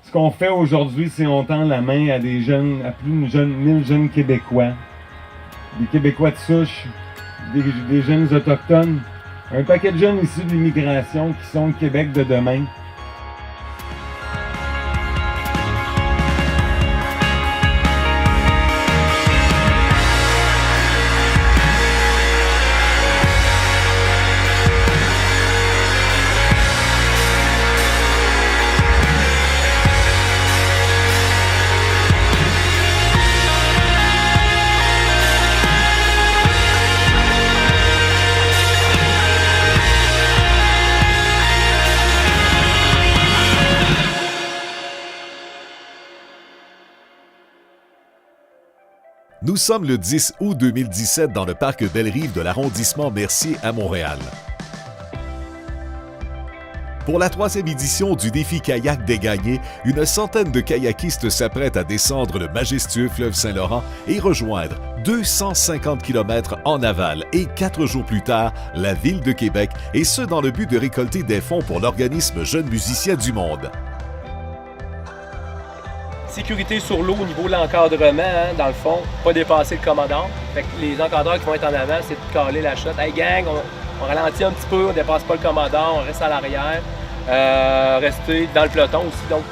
Ce qu'on fait aujourd'hui, c'est on tend la main à des jeunes, à plus de 1000 jeunes Québécois, des Québécois de souche, des jeunes autochtones, un paquet de jeunes issus de l'immigration qui sont le Québec de demain. Nous sommes le 10 août 2017 dans le parc Belle-Rive de l'arrondissement Mercier à Montréal. Pour la 3e édition du défi kayak des gagnés, une centaine de kayakistes s'apprêtent à descendre le majestueux fleuve Saint-Laurent et rejoindre 250 km en aval et 4 jours plus tard, la ville de Québec, et ce dans le but de récolter des fonds pour l'organisme Jeunes musiciens du monde. Sécurité sur l'eau au niveau de l'encadrement, hein, dans le fond, pas dépasser le commandant. Fait que les encadreurs qui vont être en avant, c'est de caler la shot. Hey gang, on ralentit un petit peu, on dépasse pas le commandant, on reste à l'arrière. Rester dans le peloton aussi, donc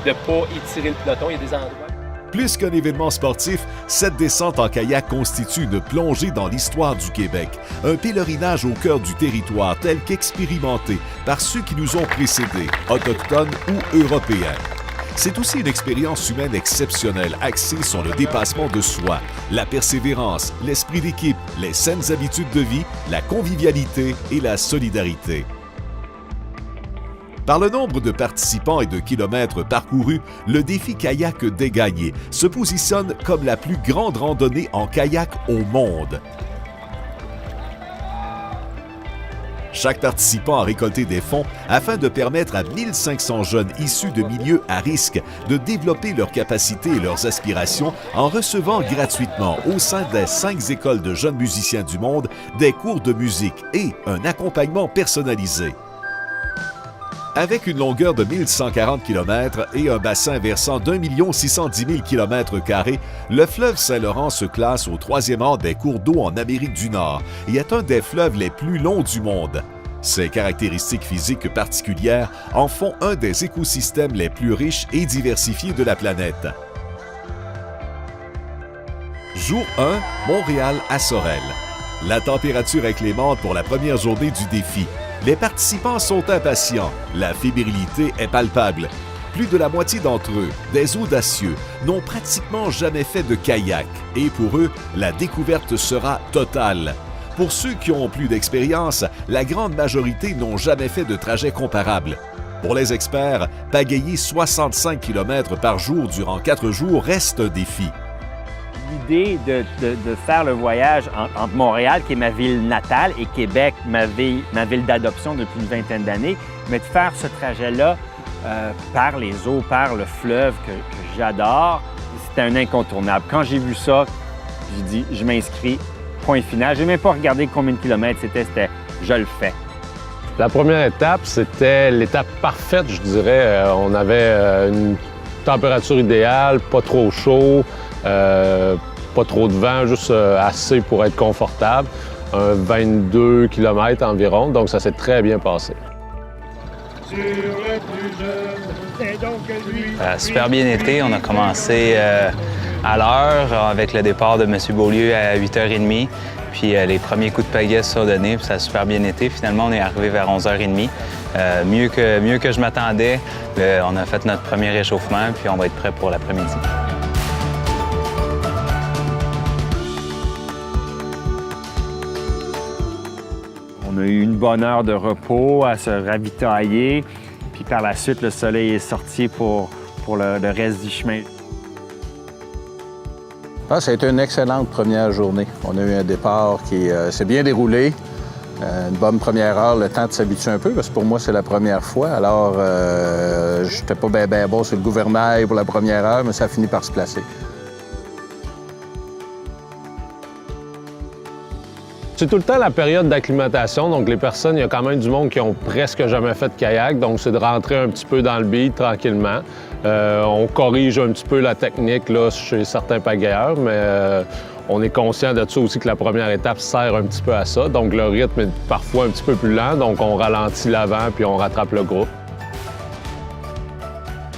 de ne pas étirer le peloton, il y a des endroits. Plus qu'un événement sportif, cette descente en kayak constitue une plongée dans l'histoire du Québec, un pèlerinage au cœur du territoire tel qu'expérimenté par ceux qui nous ont précédés, autochtones ou européens. C'est aussi une expérience humaine exceptionnelle axée sur le dépassement de soi, la persévérance, l'esprit d'équipe, les saines habitudes de vie, la convivialité et la solidarité. Par le nombre de participants et de kilomètres parcourus, le défi kayak des gagnés se positionne comme la plus grande randonnée en kayak au monde. Chaque participant a récolté des fonds afin de permettre à 1500 jeunes issus de milieux à risque de développer leurs capacités et leurs aspirations en recevant gratuitement au sein des 5 écoles de jeunes musiciens du monde des cours de musique et un accompagnement personnalisé. Avec une longueur de 1140 km et un bassin versant d'1 610 000 km², le fleuve Saint-Laurent se classe au 3e rang des cours d'eau en Amérique du Nord et est un des fleuves les plus longs du monde. Ses caractéristiques physiques particulières en font un des écosystèmes les plus riches et diversifiés de la planète. Jour 1, Montréal à Sorel. La température est clémente pour la première journée du défi. Les participants sont impatients, la fébrilité est palpable. Plus de la moitié d'entre eux, des audacieux, n'ont pratiquement jamais fait de kayak et pour eux, la découverte sera totale. Pour ceux qui ont plus d'expérience, la grande majorité n'ont jamais fait de trajet comparable. Pour les experts, pagayer 65 km par jour durant 4 jours reste un défi. L'idée de faire le voyage entre Montréal, qui est ma ville natale, et Québec, ma ville d'adoption depuis une vingtaine d'années, mais de faire ce trajet-là par les eaux, par le fleuve que j'adore, c'était un incontournable. Quand j'ai vu ça, j'ai dit, je m'inscris, point final. Je n'ai même pas regardé combien de kilomètres c'était, je le fais. La première étape, c'était l'étape parfaite, je dirais. On avait une température idéale, pas trop chaud, pas trop de vent, juste assez pour être confortable. Un 22 km environ, donc ça s'est très bien passé. Super bien été. On a commencé à l'heure avec le départ de M. Beaulieu à 8h30. Puis les premiers coups de pagaie se sont donnés, puis ça a super bien été. Finalement, on est arrivé vers 11h30. Mieux que je m'attendais. On a fait notre premier réchauffement, puis on va être prêt pour l'après-midi. On a eu une bonne heure de repos à se ravitailler. Puis par la suite, le soleil est sorti pour le reste du chemin. Ça a été une excellente première journée. On a eu un départ qui s'est bien déroulé. Une bonne première heure, le temps de s'habituer un peu, parce que pour moi, c'est la première fois. Alors, je n'étais pas bien bon sur le gouvernail pour la première heure, mais ça a fini par se placer. C'est tout le temps la période d'acclimatation, donc les personnes, il y a quand même du monde qui ont presque jamais fait de kayak, donc c'est de rentrer un petit peu dans le beat tranquillement. On corrige un petit peu la technique là, chez certains pagayeurs, mais on est conscient de ça aussi que la première étape sert un petit peu à ça, donc le rythme est parfois un petit peu plus lent, donc on ralentit l'avant puis on rattrape le groupe.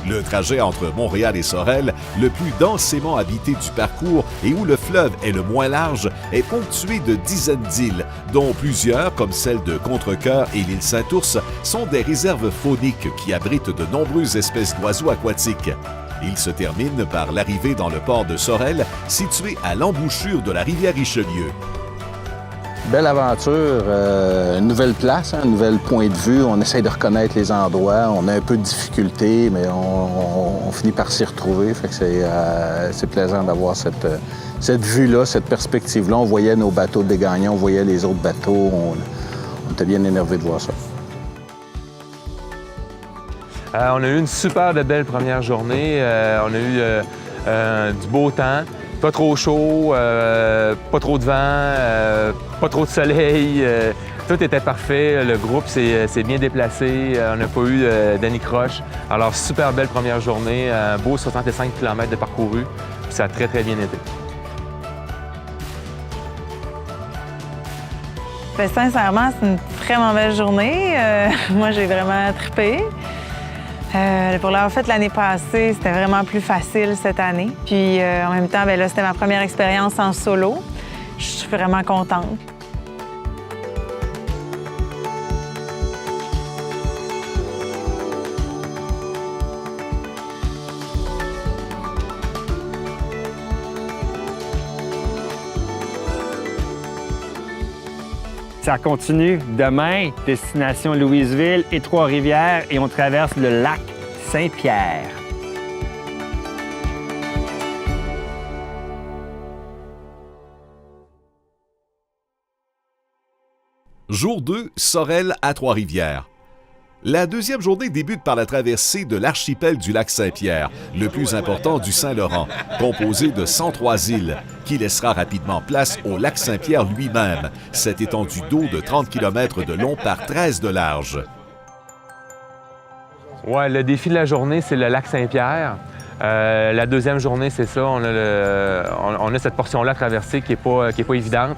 Le trajet entre Montréal et Sorel, le plus densément habité du parcours et où le fleuve est le moins large, est ponctué de dizaines d'îles, dont plusieurs, comme celle de Contrecœur et l'île Saint-Ours, sont des réserves fauniques qui abritent de nombreuses espèces d'oiseaux aquatiques. Il se termine par l'arrivée dans le port de Sorel, situé à l'embouchure de la rivière Richelieu. Belle aventure, une nouvelle place, un nouvel point de vue. On essaie de reconnaître les endroits. On a un peu de difficulté, mais on finit par s'y retrouver. Fait que c'est plaisant d'avoir cette vue-là, cette perspective-là. On voyait nos bateaux des gagnants, on voyait les autres bateaux. On était bien énervés de voir ça. On a eu une super belle première journée. On a eu du beau temps. Pas trop chaud, pas trop de vent, pas trop de soleil. Tout était parfait. Le groupe s'est bien déplacé. On n'a pas eu d'anicroche. Alors, super belle première journée. Un beau 65 km de parcouru. Puis ça a très bien été. Bien, sincèrement, c'est une vraiment belle journée. Moi, j'ai vraiment trippé. Pour l'avoir fait l'année passée, c'était vraiment plus facile cette année. Puis en même temps, bien là, c'était ma première expérience en solo. Je suis vraiment contente. Ça continue demain, destination Louisville et Trois-Rivières, et on traverse le lac Saint-Pierre. Jour 2, Sorel à Trois-Rivières. La deuxième journée débute par la traversée de l'archipel du lac Saint-Pierre, le plus important du Saint-Laurent, composé de 103 îles, qui laissera rapidement place au lac Saint-Pierre lui-même, cette étendue d'eau de 30 km de long par 13 de large. Ouais, le défi de la journée, c'est le lac Saint-Pierre. La deuxième journée, c'est ça. On a cette portion-là à traverser qui est pas évidente.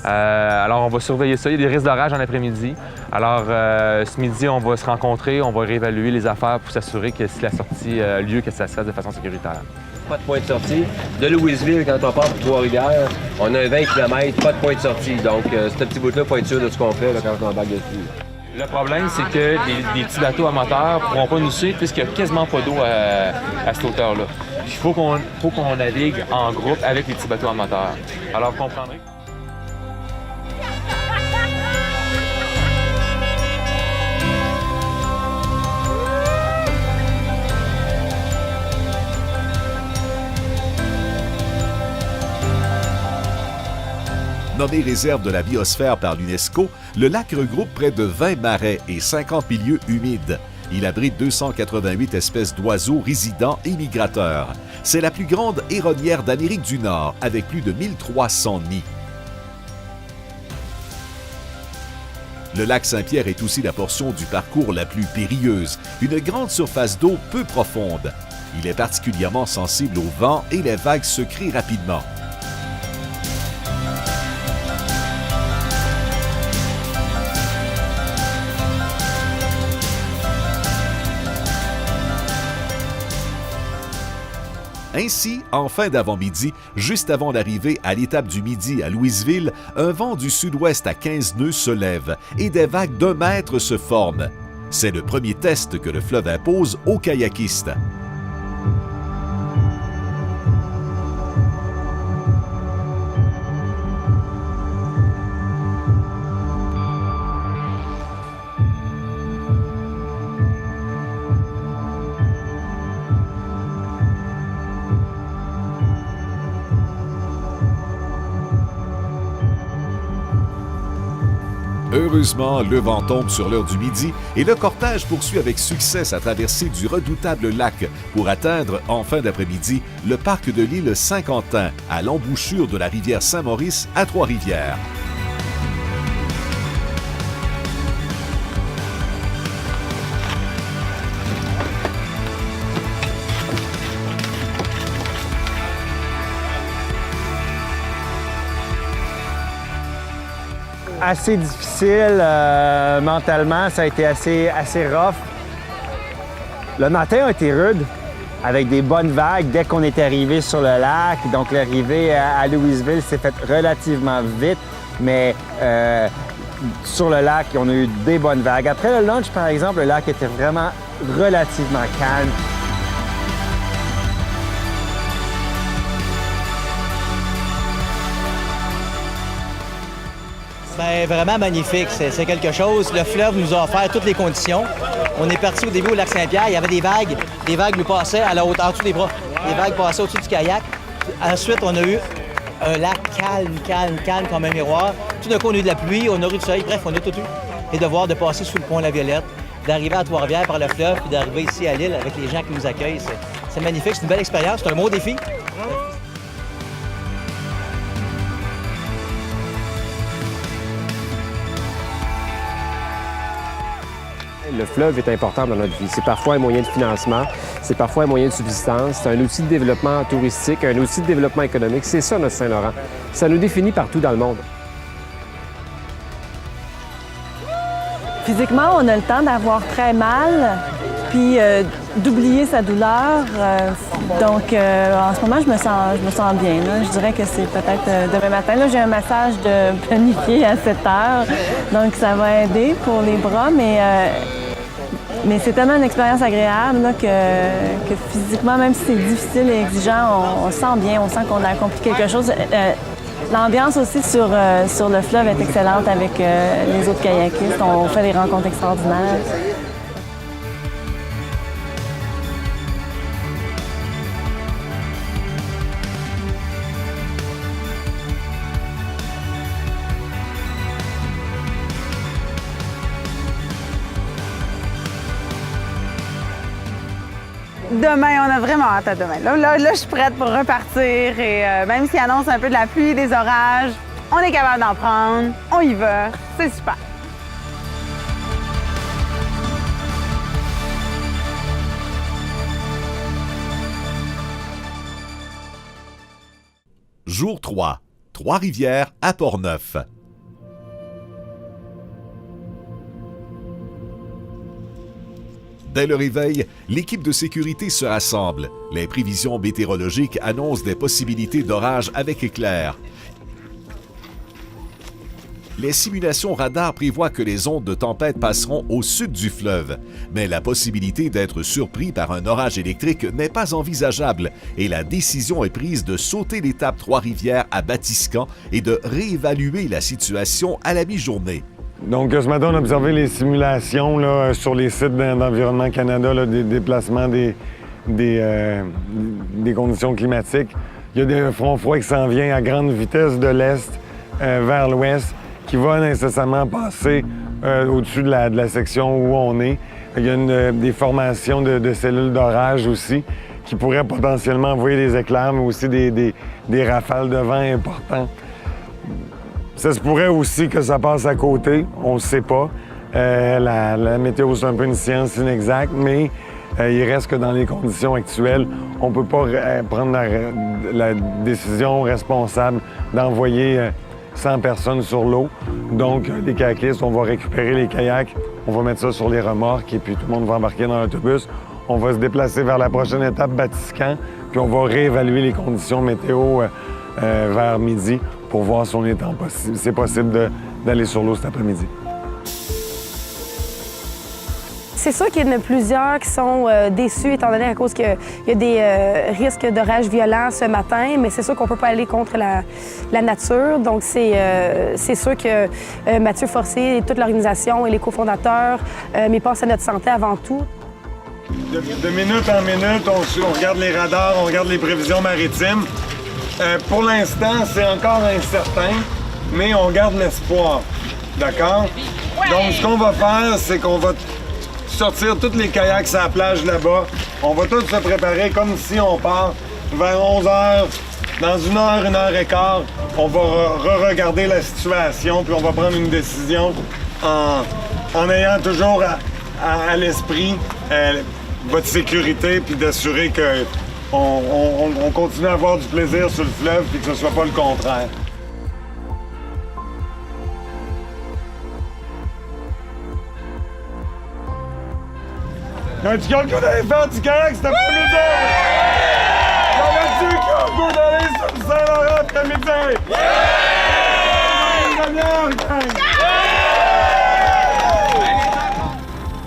Alors, on va surveiller ça. Il y a des risques d'orage en après-midi. Alors, ce midi, on va se rencontrer, on va réévaluer les affaires pour s'assurer que si la sortie a lieu, que ça se fasse de façon sécuritaire. Pas de point de sortie. De Louisville, quand on part pour Trois-Rivières, on a un 20 km, pas de point de sortie. Donc, ce petit bout-là, il faut être sûr de ce qu'on fait là, quand on embarque dessus. Le problème, c'est que des petits bateaux à moteur ne pourront pas nous suivre puisqu'il n'y a quasiment pas d'eau à cette hauteur-là. Il faut qu'on navigue en groupe avec les petits bateaux à moteur. Alors, vous comprendrez. Nommé réserve de la biosphère par l'UNESCO, le lac regroupe près de 20 marais et 50 milieux humides. Il abrite 288 espèces d'oiseaux résidents et migrateurs. C'est la plus grande héronnière d'Amérique du Nord, avec plus de 1300 nids. Le lac Saint-Pierre est aussi la portion du parcours la plus périlleuse, une grande surface d'eau peu profonde. Il est particulièrement sensible au vent et les vagues se créent rapidement. Ainsi, en fin d'avant-midi, juste avant l'arrivée à l'étape du midi à Louisville, un vent du sud-ouest à 15 nœuds se lève et des vagues d'1 mètre se forment. C'est le premier test que le fleuve impose aux kayakistes. Heureusement, le vent tombe sur l'heure du midi et le cortège poursuit avec succès sa traversée du redoutable lac pour atteindre, en fin d'après-midi, le parc de l'île Saint-Quentin, à l'embouchure de la rivière Saint-Maurice à Trois-Rivières. assez difficile mentalement. Ça a été assez rough. Le matin a été rude, avec des bonnes vagues dès qu'on est arrivé sur le lac. Donc, l'arrivée à Louisville s'est faite relativement vite, mais sur le lac, on a eu des bonnes vagues. Après le lunch, par exemple, le lac était vraiment relativement calme. Bien, vraiment magnifique. C'est quelque chose. Le fleuve nous a offert toutes les conditions. On est parti au début au lac Saint-Pierre. Il y avait des vagues. Des vagues nous passaient à la hauteur, en dessous des bras. Les vagues passaient au-dessus du kayak. Ensuite, on a eu un lac calme comme un miroir. Tout d'un coup, on a eu de la pluie, on a eu du soleil. Bref, on a tout eu. Et de passer sous le pont La Violette, d'arriver à Trois-Rivières par le fleuve, puis d'arriver ici à l'île avec les gens qui nous accueillent. C'est magnifique. C'est une belle expérience. C'est un beau défi. Le fleuve est important dans notre vie. C'est parfois un moyen de financement, c'est parfois un moyen de subsistance, c'est un outil de développement touristique, un outil de développement économique. C'est ça, notre Saint-Laurent. Ça nous définit partout dans le monde. Physiquement, on a le temps d'avoir très mal, puis d'oublier sa douleur. Donc, en ce moment, je me sens bien. Là. Je dirais que c'est peut-être demain matin. Là, j'ai un massage de planifié à 7 heures, donc ça va aider pour les bras, mais c'est tellement une expérience agréable là, que physiquement, même si c'est difficile et exigeant, on se sent bien, on sent qu'on a accompli quelque chose. L'ambiance aussi sur le fleuve est excellente avec les autres kayakistes. On fait des rencontres extraordinaires. Demain, on a vraiment hâte à demain. Là, je suis prête pour repartir et même s'il annonce un peu de la pluie, des orages, on est capable d'en prendre, on y va, c'est super. Jour 3. Trois-Rivières à Port-Neuf. Dès le réveil, l'équipe de sécurité se rassemble. Les prévisions météorologiques annoncent des possibilités d'orage avec éclairs. Les simulations radar prévoient que les ondes de tempête passeront au sud du fleuve. Mais la possibilité d'être surpris par un orage électrique n'est pas envisageable et la décision est prise de sauter l'étape Trois-Rivières à Batiscan et de réévaluer la situation à la mi-journée. Donc, ce matin, on a observé les simulations là, sur les sites d'Environnement Canada, là, des déplacements des conditions climatiques. Il y a des fronts froids qui s'en vient à grande vitesse de l'est vers l'ouest, qui va nécessairement passer au-dessus de la section où on est. Il y a des formations de cellules d'orage aussi, qui pourraient potentiellement envoyer des éclairs, mais aussi des rafales de vent importants. Ça se pourrait aussi que ça passe à côté, on ne sait pas. La météo, c'est un peu une science inexacte, mais il reste que dans les conditions actuelles, on ne peut pas prendre la décision responsable d'envoyer 100 personnes sur l'eau. Donc, les kayakistes, on va récupérer les kayaks, on va mettre ça sur les remorques et puis tout le monde va embarquer dans l'autobus. On va se déplacer vers la prochaine étape, Batiscan, puis on va réévaluer les conditions météo vers midi pour voir si c'est possible d'aller sur l'eau cet après-midi. C'est sûr qu'il y en a plusieurs qui sont déçus, étant donné à cause qu'il y a des risques d'orages violents ce matin, mais c'est sûr qu'on ne peut pas aller contre la nature. Donc, c'est sûr que Mathieu Forcier et toute l'organisation et les cofondateurs, mais pensent à notre santé avant tout. De minute en minute, on regarde les radars, on regarde les prévisions maritimes. Pour l'instant, c'est encore incertain, mais on garde l'espoir. D'accord? Donc, ce qu'on va faire, c'est qu'on va sortir tous les kayaks sur la plage là-bas. On va tous se préparer comme si on part vers 11 h. Dans 1 heure et quart, on va re-regarder la situation, puis on va prendre une décision en ayant toujours à l'esprit votre sécurité, puis d'assurer que on continue à avoir du plaisir sur le fleuve, puis que ce ne soit pas le contraire. Quand tu calcules le goût d'aller faire du kayak, c'était pas nous autres! J'avais-tu le goût d'aller sur le Saint-Laurent après-midi?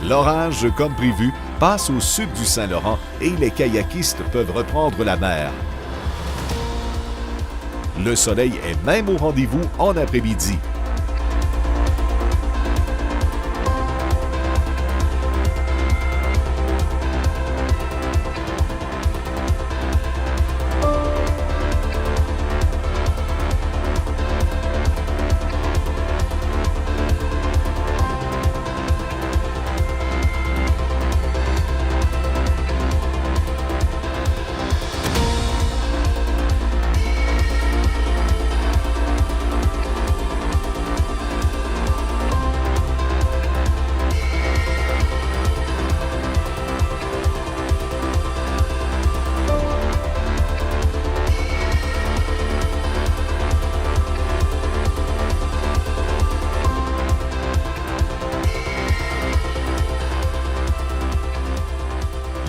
L'orage, comme prévu, passe au sud du Saint-Laurent et les kayakistes peuvent reprendre la mer. Le soleil est même au rendez-vous en après-midi.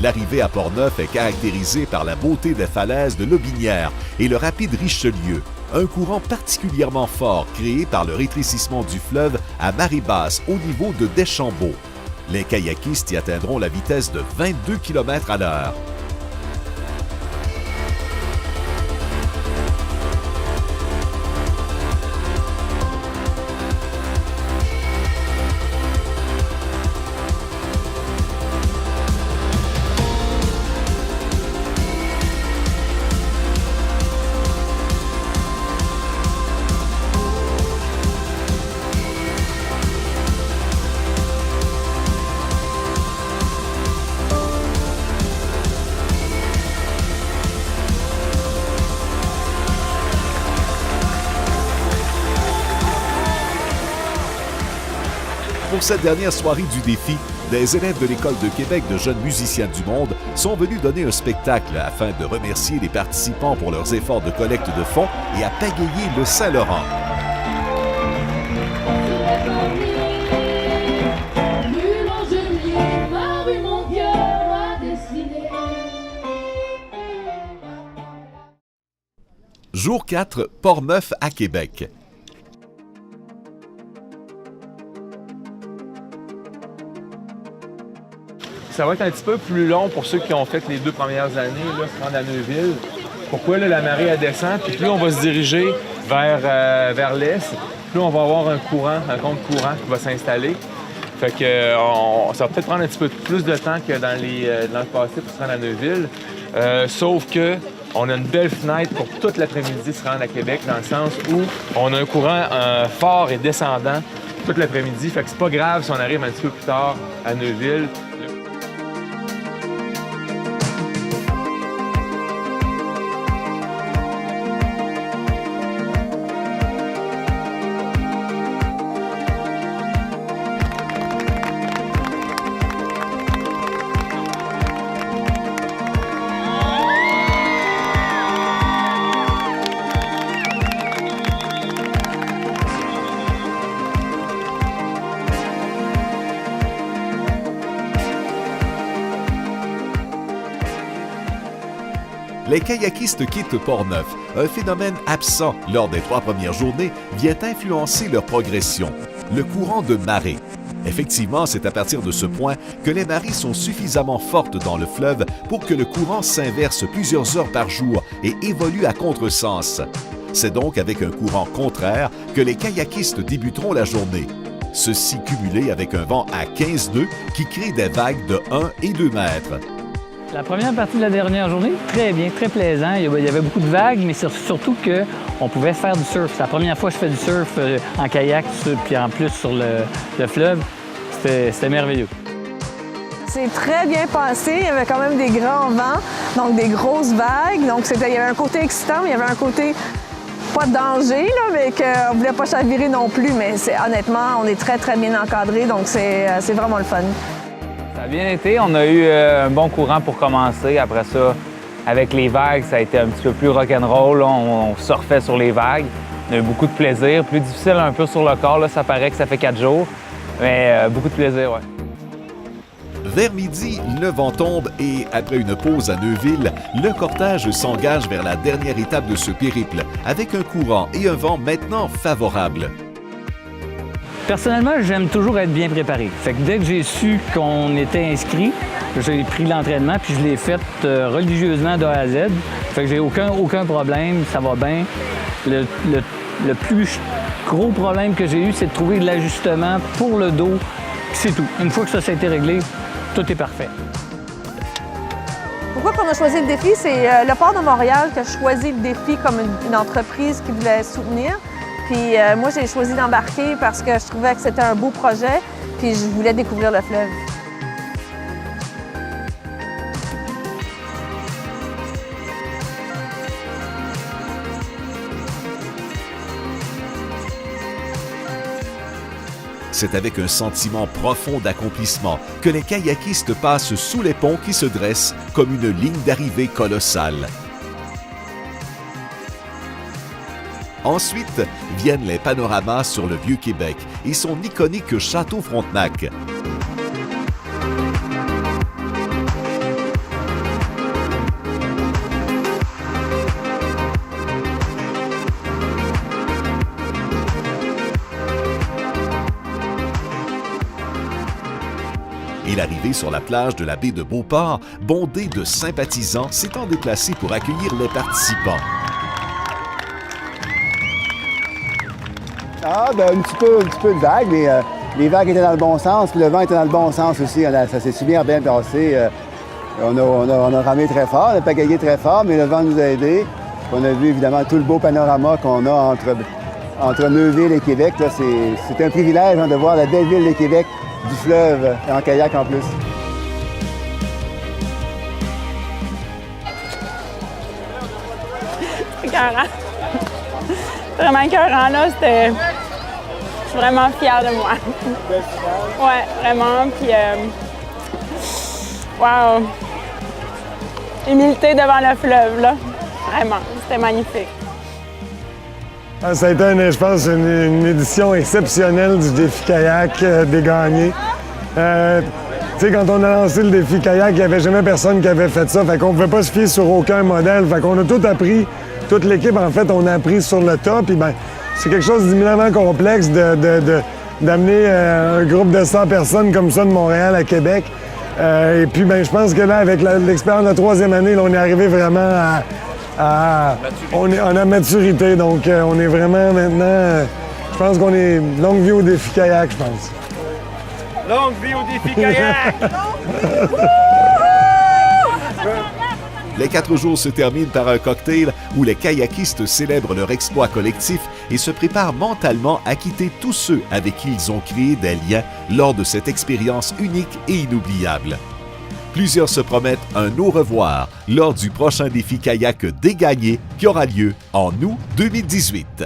L'arrivée à Portneuf est caractérisée par la beauté des falaises de l'Aubinière et le rapide Richelieu, un courant particulièrement fort créé par le rétrécissement du fleuve à marée basse au niveau de Deschambault. Les kayakistes y atteindront la vitesse de 22 km/h. Pour cette dernière soirée du défi, des élèves de l'École de Québec de jeunes musiciens du monde sont venus donner un spectacle afin de remercier les participants pour leurs efforts de collecte de fonds et à pagayer le Saint-Laurent. Jour 4, Portneuf à Québec. Ça va être un petit peu plus long pour ceux qui ont fait les 2 premières années, là, se rendre à Neuville. Pourquoi? Là, la marée elle descend, puis plus on va se diriger vers l'est, plus on va avoir un compte-courant qui va s'installer. Fait que ça va peut-être prendre un petit peu plus de temps que dans le passé pour se rendre à Neuville. Sauf que on a une belle fenêtre pour toute l'après-midi se rendre à Québec, dans le sens où on a un courant fort et descendant toute l'après-midi. Fait que c'est pas grave si on arrive un petit peu plus tard à Neuville. Les kayakistes quittent Portneuf. Un phénomène absent lors des 3 premières journées vient influencer leur progression, le courant de marée. Effectivement, c'est à partir de ce point que les marées sont suffisamment fortes dans le fleuve pour que le courant s'inverse plusieurs heures par jour et évolue à contresens. C'est donc avec un courant contraire que les kayakistes débuteront la journée. Ceci cumulé avec un vent à 15 nœuds qui crée des vagues de 1 et 2 mètres. La première partie de la dernière journée, très bien, très plaisant. Il y avait beaucoup de vagues, mais surtout qu'on pouvait faire du surf. C'est la première fois que je fais du surf en kayak, puis en plus sur le fleuve. C'était merveilleux. C'est très bien passé. Il y avait quand même des grands vents, donc des grosses vagues. Donc il y avait un côté excitant, mais il y avait un côté pas de danger, là, mais qu'on ne voulait pas chavirer non plus. Mais honnêtement, on est très, très bien encadré, donc c'est vraiment le fun. Ça a bien été. On a eu un bon courant pour commencer. Après ça, avec les vagues, ça a été un petit peu plus rock'n'roll. On surfait sur les vagues. On a eu beaucoup de plaisir. Plus difficile un peu sur le corps. Là, ça paraît que ça fait 4 jours. Mais beaucoup de plaisir, ouais. Vers midi, le vent tombe et, après une pause à Neuville, le cortège s'engage vers la dernière étape de ce périple, avec un courant et un vent maintenant favorables. Personnellement, j'aime toujours être bien préparé. Fait que dès que j'ai su qu'on était inscrit, j'ai pris l'entraînement puis je l'ai fait religieusement de A à Z. Fait que j'ai aucun problème, ça va bien. Le plus gros problème que j'ai eu, c'est de trouver de l'ajustement pour le dos. C'est tout. Une fois que ça a été réglé, tout est parfait. Pourquoi on a choisi le défi? C'est le Port de Montréal qui a choisi le défi comme une entreprise qui voulait soutenir. Puis moi, j'ai choisi d'embarquer parce que je trouvais que c'était un beau projet, puis je voulais découvrir le fleuve. C'est avec un sentiment profond d'accomplissement que les kayakistes passent sous les ponts qui se dressent comme une ligne d'arrivée colossale. Ensuite, viennent les panoramas sur le Vieux-Québec et son iconique Château Frontenac. Et l'arrivée sur la plage de la baie de Beauport, bondée de sympathisants s'étant déplacés pour accueillir les participants. Ah, ben, un petit peu de vagues, mais les vagues étaient dans le bon sens, puis le vent était dans le bon sens aussi. Ça s'est super bien passé. On a ramé très fort, on a pagayé très fort, mais le vent nous a aidés. On a vu évidemment tout le beau panorama qu'on a entre Neuville et Québec. C'est un privilège de voir la belle ville de Québec du fleuve en kayak en plus. C'est écœurant. Vraiment écœurant, là. Je suis vraiment fière de moi. Ouais, vraiment. Puis, wow! Humilité devant le fleuve, là. Vraiment, c'était magnifique. Ça a été, je pense, une édition exceptionnelle du défi kayak des gagnés. Tu sais, quand on a lancé le défi kayak, il n'y avait jamais personne qui avait fait ça. Fait qu'on ne pouvait pas se fier sur aucun modèle. Fait qu'on a tout appris. Toute l'équipe, en fait, on a appris sur le tas. Puis, ben, c'est quelque chose d'éminemment complexe d'amener un groupe de 100 personnes comme ça de Montréal à Québec. Et puis, ben, je pense que là, avec l'expérience de la troisième année, là, on est arrivé vraiment on a maturité. Donc, on est vraiment maintenant... je pense qu'on est longue vie au défi kayak, je pense. Longue vie au défi kayak! Les 4 jours se terminent par un cocktail où les kayakistes célèbrent leur exploit collectif et se préparent mentalement à quitter tous ceux avec qui ils ont créé des liens lors de cette expérience unique et inoubliable. Plusieurs se promettent un au revoir lors du prochain défi kayak des gagnés qui aura lieu en août 2018.